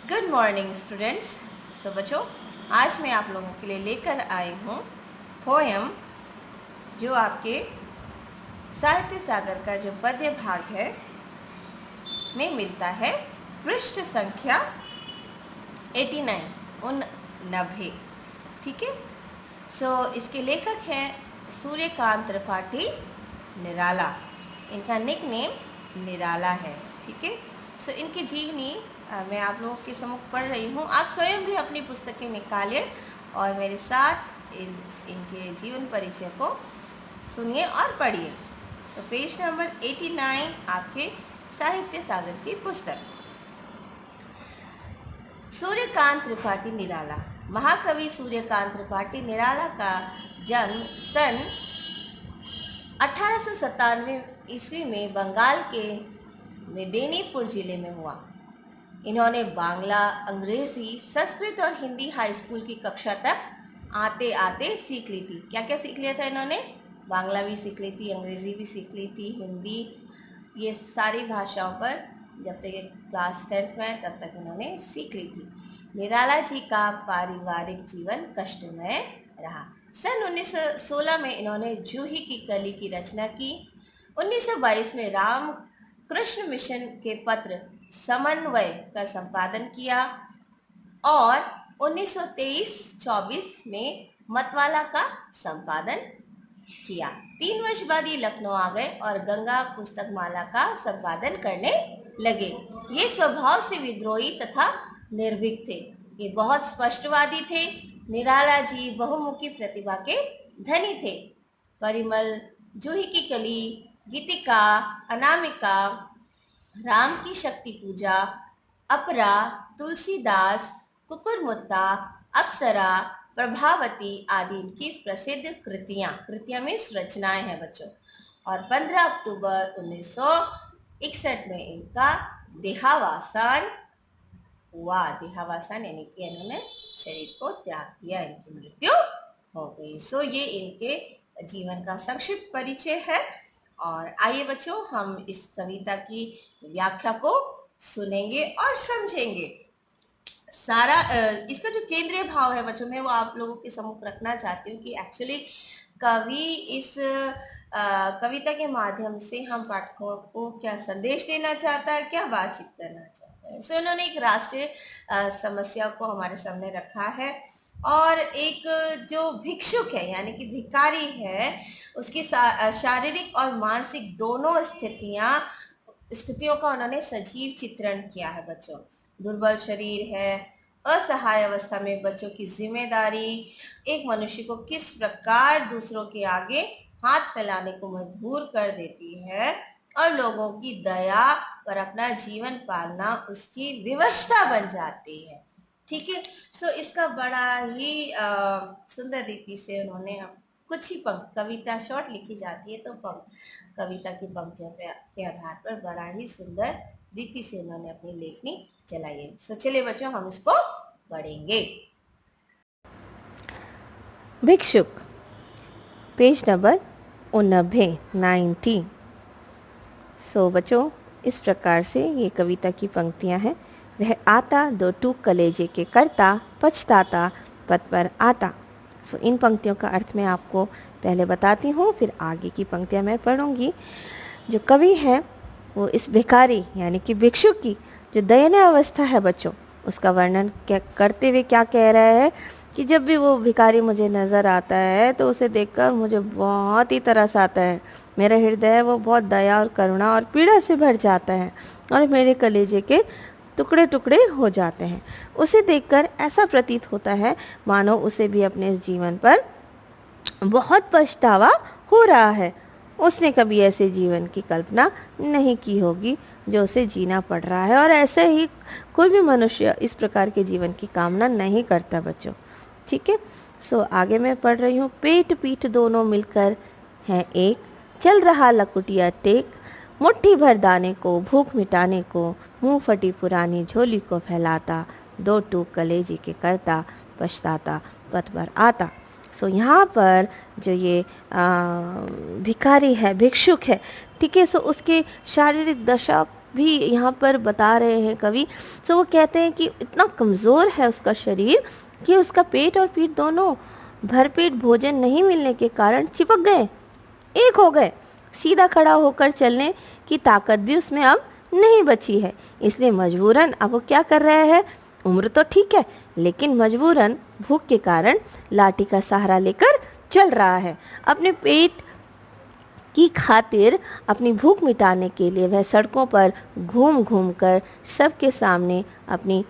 Good morning students. सो बच्चों, आज मैं आप लोगों के लिए लेकर आई हूँ पोएम जो आपके साहित्य सागर का जो पद्य भाग है में मिलता है। पृष्ठ संख्या 89। ठीक है। सो इसके लेखक हैं सूर्यकांत त्रिपाठी निराला। इनका निक नेम निराला है। ठीक है। सो इनकी जीवनी मैं आप लोगों के सम्मुख पढ़ रही हूँ। आप स्वयं भी अपनी पुस्तकें निकालिए और मेरे साथ इनके जीवन परिचय को सुनिए और पढ़िए। सो पेज नंबर 89 आपके साहित्य सागर की पुस्तक। सूर्यकांत त्रिपाठी निराला। महाकवि सूर्यकांत त्रिपाठी निराला का जन्म सन 1897 ईस्वी में बंगाल के मेदिनीपुर जिले में हुआ। इन्होंने बांग्ला, अंग्रेजी, संस्कृत और हिंदी हाई स्कूल की कक्षा तक आते आते सीख ली थी। क्या क्या सीख लिया था इन्होंने? बांग्ला भी सीख ली थी, अंग्रेजी भी सीख ली थी, हिंदी, ये सारी भाषाओं पर जब तक क्लास 10th में तब तक इन्होंने सीख ली थी। निराला जी का पारिवारिक जीवन कष्टमय रहा। सन 1916 में इन्होंने जूही की कली की रचना की। 1922 में राम कृष्ण मिशन के पत्र समन्वय का संपादन किया और 1923-24 में मतवाला का संपादन किया। 3 वर्ष बाद ये लखनऊ आ गए और गंगा पुस्तक माला का संपादन करने लगे। ये स्वभाव से विद्रोही तथा निर्भीक थे। ये बहुत स्पष्टवादी थे। निराला जी बहुमुखी प्रतिभा के धनी थे। परिमल, जूही की कली, गीतिका, अनामिका, राम की शक्ति पूजा, अपरा, तुलसीदास, कुकुरमुत्ता, अप्सरा, प्रभावती आदि इनकी प्रसिद्ध कृतियां में रचनाएं हैं बच्चों। और 15 अक्टूबर 1961 में इनका देहावसान हुआ। देहावसान यानी कि इन्होंने शरीर को त्याग दिया, इनकी मृत्यु हो गई। सो ये इनके जीवन का संक्षिप्त परिचय है। और आइए बच्चों, हम इस कविता की व्याख्या को सुनेंगे और समझेंगे। सारा इसका जो केंद्रीय भाव है बच्चों, मैं वो आप लोगों के सम्मुख रखना चाहती हूँ कि एक्चुअली कवि इस कविता के माध्यम से हम पाठकों को क्या संदेश देना चाहता है, क्या बातचीत करना चाहता है। सो इन्होंने एक राष्ट्रीय समस्या को हमारे सामने रखा है और एक जो भिक्षुक है यानी कि भिखारी है, उसकी शारीरिक और मानसिक दोनों स्थितियों का उन्होंने सजीव चित्रण किया है बच्चों। दुर्बल शरीर है, असहाय अवस्था में बच्चों की जिम्मेदारी एक मनुष्य को किस प्रकार दूसरों के आगे हाथ फैलाने को मजबूर कर देती है और लोगों की दया पर अपना जीवन पालना उसकी विवशता बन जाती है। ठीक है। सो इसका बड़ा ही सुंदर रीति से उन्होंने कुछ ही कविता शॉर्ट लिखी जाती है तो कविता की पंक्तियों के आधार पर बड़ा ही सुंदर रीति से उन्होंने अपनी लेखनी चलाई है। सो चलिए बच्चों, हम इसको पढ़ेंगे। भिक्षुक, पेज नंबर 90। सो बच्चों, इस प्रकार से ये कविता की पंक्तियां हैं। वह आता दो टूक कलेजे के करता, पछताता पद पर आता। सो इन पंक्तियों का अर्थ मैं आपको पहले बताती हूँ, फिर आगे की पंक्तियां मैं पढ़ूंगी। जो कवि हैं वो इस भिखारी यानी कि भिक्षुक की जो दयनीय अवस्था है बच्चों, उसका वर्णन करते हुए क्या कह रहा है कि जब भी वो भिखारी मुझे नज़र आता है तो उसे देखकर मुझे बहुत ही तरस आता है। मेरा हृदय वो बहुत दया और करुणा और पीड़ा से भर जाता है और मेरे कलेजे के टुकड़े टुकड़े हो जाते हैं। उसे देखकर ऐसा प्रतीत होता है मानो उसे भी अपने इस जीवन पर बहुत पछतावा हो रहा है। उसने कभी ऐसे जीवन की कल्पना नहीं की होगी जो उसे जीना पड़ रहा है, और ऐसे ही कोई भी मनुष्य इस प्रकार के जीवन की कामना नहीं करता बच्चों। ठीक है। सो आगे मैं पढ़ रही हूँ। पेट पीठ दोनों मिलकर हैं एक, चल रहा लकुटिया टेक, मुट्ठी भर दाने को भूख मिटाने को, मुंह फटी पुरानी झोली को फैलाता, दो टूक कलेजे के करता, पछताता पथ पर आता। सो यहाँ पर जो ये भिखारी है, भिक्षुक है, ठीक है, सो उसकी शारीरिक दशा भी यहाँ पर बता रहे हैं कवि। सो वो कहते हैं कि इतना कमज़ोर है उसका शरीर कि उसका पेट और पीठ दोनों भरपेट भोजन नहीं मिलने के कारण चिपक गए, एक हो गए। सीधा खड़ा होकर चलने की ताकत भी उसमें अब नहीं बची है। इसलिए मजबूरन अब वो क्या कर रहा है, उम्र तो ठीक है लेकिन मजबूरन भूख के कारण लाठी का सहारा लेकर चल रहा है। अपने पेट की खातिर, अपनी भूख मिटाने के लिए वह सड़कों पर घूम घूम कर सबके सामने अपनी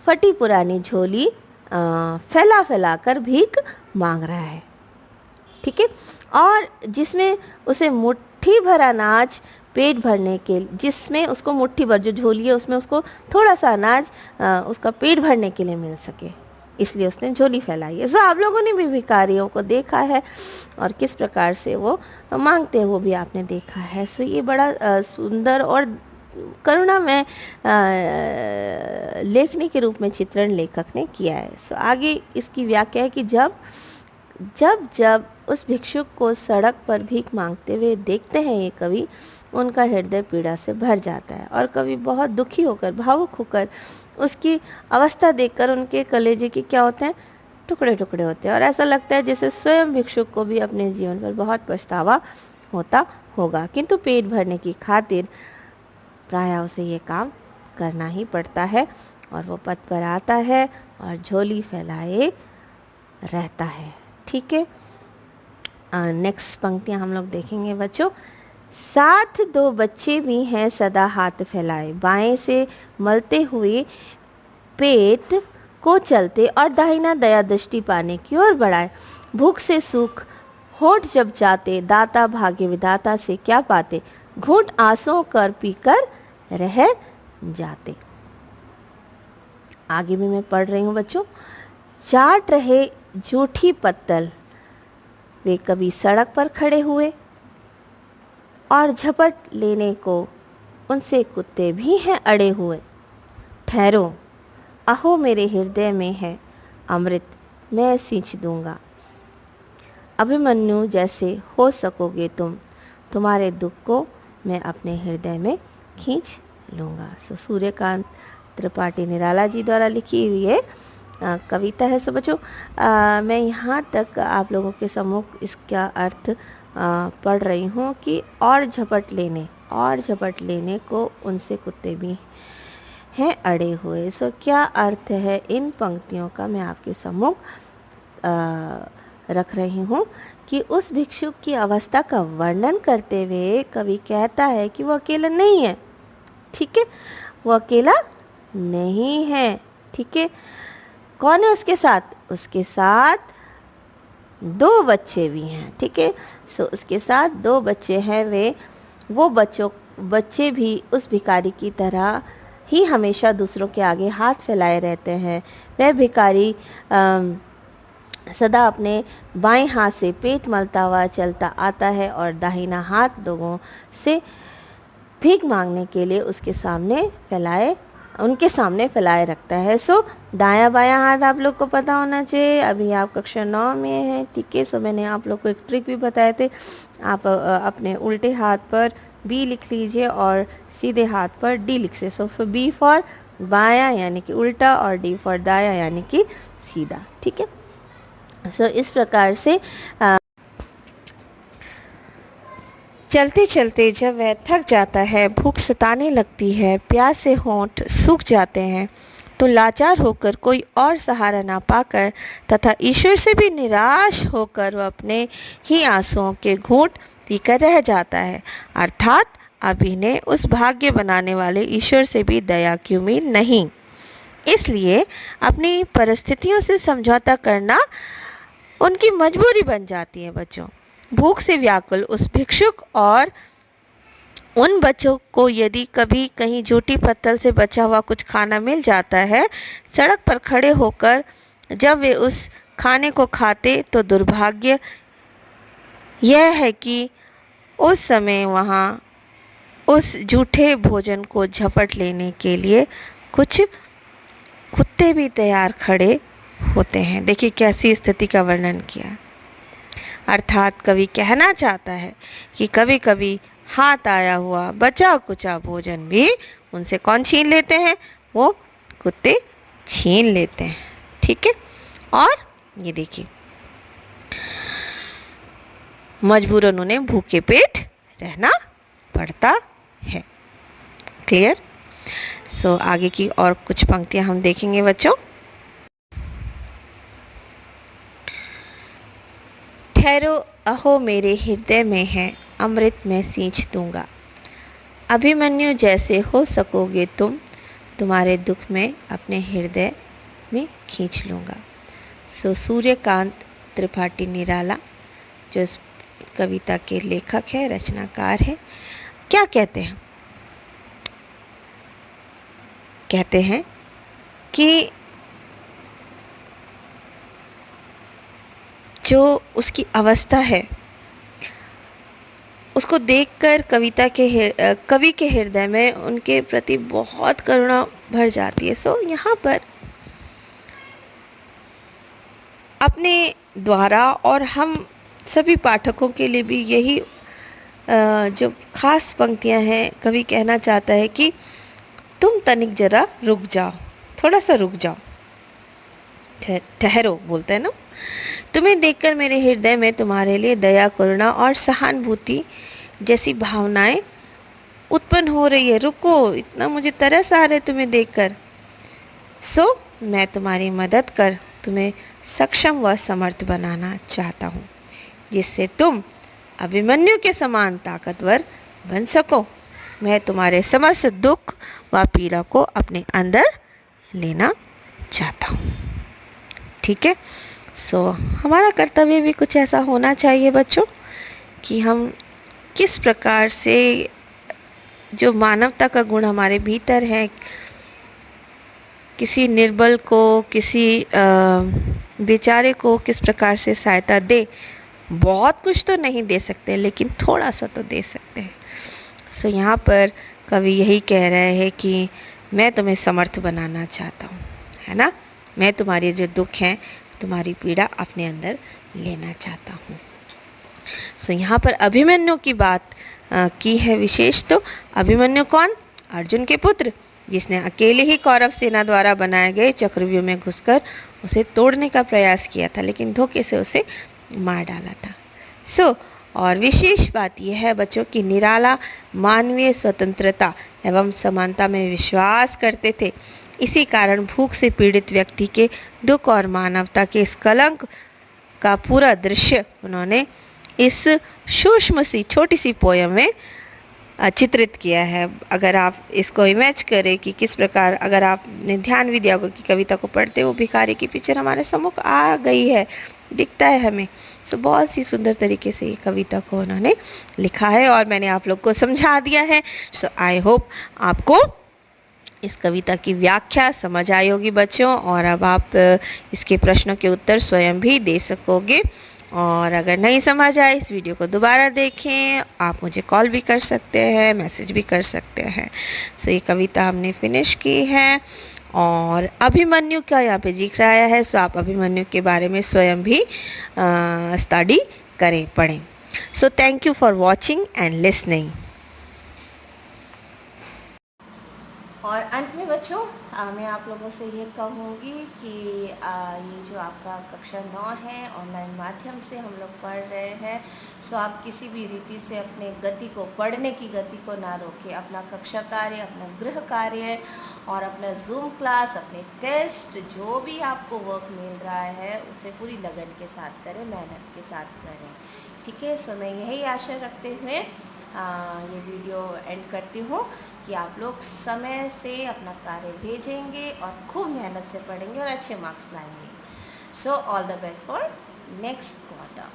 फटी पुरानी झोली फैला फैला कर भीख मांग रहा है। ठीक है, और जिसमें उसे मुट्ठी भर अनाज पेट भरने के, जिसमें उसको मुट्ठी भर, जो झोली है उसमें उसको थोड़ा सा अनाज उसका पेट भरने के लिए मिल सके, इसलिए उसने झोली फैलाई है। सो आप लोगों ने भी भिखारियों को देखा है और किस प्रकार से वो मांगते हैं वो भी आपने देखा है। सो ये बड़ा सुंदर और करुणा में लेखनी के रूप में चित्रण लेखक ने किया है। सो आगे इसकी व्याख्या है कि जब जब जब उस भिक्षुक को सड़क पर भीख मांगते हुए देखते हैं ये कवि, उनका हृदय पीड़ा से भर जाता है और कवि बहुत दुखी होकर, भावुक होकर उसकी अवस्था देखकर उनके कलेजे के क्या होते हैं, टुकड़े टुकड़े होते हैं और ऐसा लगता है जैसे स्वयं भिक्षुक को भी अपने जीवन पर बहुत पछतावा होता होगा। किंतु पेट भरने की खातिर प्रायः उसे ये काम करना ही पड़ता है और वो पथ पर आता है और झोली फैलाए रहता है। ठीक है, नेक्स्ट पंक्तियाँ हम लोग देखेंगे बच्चों। साथ दो बच्चे भी हैं सदा हाथ फैलाए, बाएं से मलते हुए पेट को चलते और दाहिना दया दृष्टि पाने की ओर बढ़ाए। भूख से सूख होठ जब जाते, दाता भाग्य विधाता से क्या पाते, घूंट आंसुओं कर पीकर रह जाते। आगे भी मैं पढ़ रही हूँ बच्चों। चाट रहे जूठी पत्तल, वे कभी सड़क पर खड़े हुए और झपट लेने को उनसे कुत्ते भी हैं अड़े हुए। ठहरो, अहो मेरे हृदय में है अमृत, मैं सींच दूंगा। अभिमन्यु जैसे हो सकोगे तुम, तुम्हारे दुख को मैं अपने हृदय में खींच लूँगा। सो सूर्यकांत त्रिपाठी निराला जी द्वारा लिखी हुई है कविता है। सो बच्चों मैं यहाँ तक आप लोगों के सम्मुख इसका अर्थ पढ़ रही हूँ कि और झपट लेने को उनसे कुत्ते भी हैं अड़े हुए। सो क्या अर्थ है इन पंक्तियों का, मैं आपके सम्मुख रख रही हूँ कि उस भिक्षुक की अवस्था का वर्णन करते हुए कवि कहता है कि वो अकेला नहीं है। ठीक है, वो अकेला नहीं है। ठीक है, कौन है उसके साथ? उसके साथ दो बच्चे भी हैं। ठीक है, सो उसके साथ दो बच्चे हैं। वो बच्चे भी उस भिखारी की तरह ही हमेशा दूसरों के आगे हाथ फैलाए रहते हैं। वह भिखारी सदा अपने बाएं हाथ से पेट मलता हुआ चलता आता है और दाहिना हाथ लोगों से भीख मांगने के लिए उनके सामने फैलाए रखता है। सो दायां बायां हाथ आप लोग को पता होना चाहिए। अभी आप कक्षा 9 में हैं। ठीक है, सो मैंने आप लोग को एक ट्रिक भी बताए थे। आप अपने उल्टे हाथ पर बी लिख लीजिए और सीधे हाथ पर डी लिख से। सो फिर बी फॉर बायां यानी कि उल्टा और डी फॉर दायां यानी कि सीधा। ठीक है, सो इस प्रकार से चलते चलते जब वह थक जाता है, भूख सताने लगती है, प्यास से होंठ सूख जाते हैं, तो लाचार होकर कोई और सहारा ना पाकर तथा ईश्वर से भी निराश होकर वह अपने ही आंसुओं के घूंट पीकर रह जाता है। अर्थात अब इन्हें उस भाग्य बनाने वाले ईश्वर से भी दया की उम्मीद नहीं। इसलिए अपनी परिस्थितियों से समझौता करना उनकी मजबूरी बन जाती है। बच्चों, भूख से व्याकुल उस भिक्षुक और उन बच्चों को यदि कभी कहीं जूठी पत्तल से बचा हुआ कुछ खाना मिल जाता है, सड़क पर खड़े होकर जब वे उस खाने को खाते, तो दुर्भाग्य यह है कि उस समय वहाँ उस जूठे भोजन को झपट लेने के लिए कुछ कुत्ते भी तैयार खड़े होते हैं। देखिए कैसी स्थिति का वर्णन किया। अर्थात कवि कहना चाहता है कि कभी कभी हाथ आया हुआ बचा कुचा भोजन भी उनसे कौन छीन लेते हैं? वो कुत्ते छीन लेते हैं। ठीक है, और ये देखिए, मजबूरन उन्हें भूखे पेट रहना पड़ता है। क्लियर? सो आगे की और कुछ पंक्तियां हम देखेंगे बच्चों। ठहरो, अहो मेरे हृदय में है, अमृत में सींच दूंगा। अभिमन्यु जैसे हो सकोगे तुम, तुम्हारे दुख में अपने हृदय में खींच लूँगा। सो सूर्यकांत त्रिपाठी निराला, जो इस कविता के लेखक है, रचनाकार है, क्या कहते हैं? कहते हैं कि जो उसकी अवस्था है उसको देखकर कवि के हृदय में उनके प्रति बहुत करुणा भर जाती है। सो यहाँ पर अपने द्वारा और हम सभी पाठकों के लिए भी यही जो खास पंक्तियाँ हैं, कवि कहना चाहता है कि तुम तनिक जरा रुक जाओ, थोड़ा सा रुक जाओ, ठहरो बोलते हैं ना। तुम्हें देखकर मेरे हृदय में तुम्हारे लिए दया, करुणा और सहानुभूति जैसी भावनाएं उत्पन्न हो रही है। रुको, इतना मुझे तरस आ रहा है तुम्हें देखकर। सो मैं तुम्हारी मदद कर तुम्हें सक्षम व समर्थ बनाना चाहता हूँ, जिससे तुम अभिमन्यु के समान ताकतवर बन सको। मैं तुम्हारे समस्त दुख व पीड़ा को अपने अंदर लेना चाहता हूँ। ठीक है, सो हमारा कर्तव्य भी कुछ ऐसा होना चाहिए बच्चों, कि हम किस प्रकार से जो मानवता का गुण हमारे भीतर है, किसी निर्बल को, किसी बेचारे को किस प्रकार से सहायता दे। बहुत कुछ तो नहीं दे सकते, लेकिन थोड़ा सा तो दे सकते हैं। सो यहाँ पर कवि यही कह रहे हैं कि मैं तुम्हें समर्थ बनाना चाहता हूँ, है ना। मैं तुम्हारे जो दुख हैं, तुम्हारी पीड़ा अपने अंदर लेना चाहता हूँ। सो यहाँ पर अभिमन्यु की बात की है विशेष। तो अभिमन्यु कौन? अर्जुन के पुत्र, जिसने अकेले ही कौरव सेना द्वारा बनाए गए चक्रव्यूह में घुसकर उसे तोड़ने का प्रयास किया था, लेकिन धोखे से उसे मार डाला था। सो और विशेष बात यह है बच्चों कि निराला मानवीय स्वतंत्रता एवं समानता में विश्वास करते थे। इसी कारण भूख से पीड़ित व्यक्ति के दुख और मानवता के इस कलंक का पूरा दृश्य उन्होंने इस सूक्ष्म सी छोटी सी पोयम में चित्रित किया है। अगर आप इसको इमेज करें कि किस प्रकार, अगर आपने ध्यान भी दिया होगा कि कविता को पढ़ते वो भिखारी की पिक्चर हमारे सम्मुख आ गई है, दिखता है हमें। सो बहुत ही सुंदर तरीके से ये कविता को उन्होंने लिखा है और मैंने आप लोग को समझा दिया है। सो आई होप आपको इस कविता की व्याख्या समझ आई होगी बच्चों, और अब आप इसके प्रश्नों के उत्तर स्वयं भी दे सकोगे। और अगर नहीं समझ आए, इस वीडियो को दोबारा देखें। आप मुझे कॉल भी कर सकते हैं, मैसेज भी कर सकते हैं। सो ये कविता हमने फिनिश की है और अभिमन्यु का यहाँ पे जिक्र आया है। सो आप अभिमन्यु के बारे में स्वयं भी स्टडी करें, पढ़ें। So thank you for watching and listening. और अंत में बच्चों मैं आप लोगों से ये कहूँगी कि ये जो आपका कक्षा 9 है, ऑनलाइन माध्यम से हम लोग पढ़ रहे हैं। सो आप किसी भी रीति से अपने गति को, पढ़ने की गति को ना रोकें। अपना कक्षा कार्य, अपना गृह कार्य और अपना जूम क्लास, अपने टेस्ट, जो भी आपको वर्क मिल रहा है उसे पूरी लगन के साथ करें, मेहनत के साथ करें। ठीक है, सो मैं यही आशा रखते हुए ये वीडियो एंड करती हूँ कि आप लोग समय से अपना कार्य भेजेंगे और खूब मेहनत से पढ़ेंगे और अच्छे मार्क्स लाएंगे। So all the best for next quarter.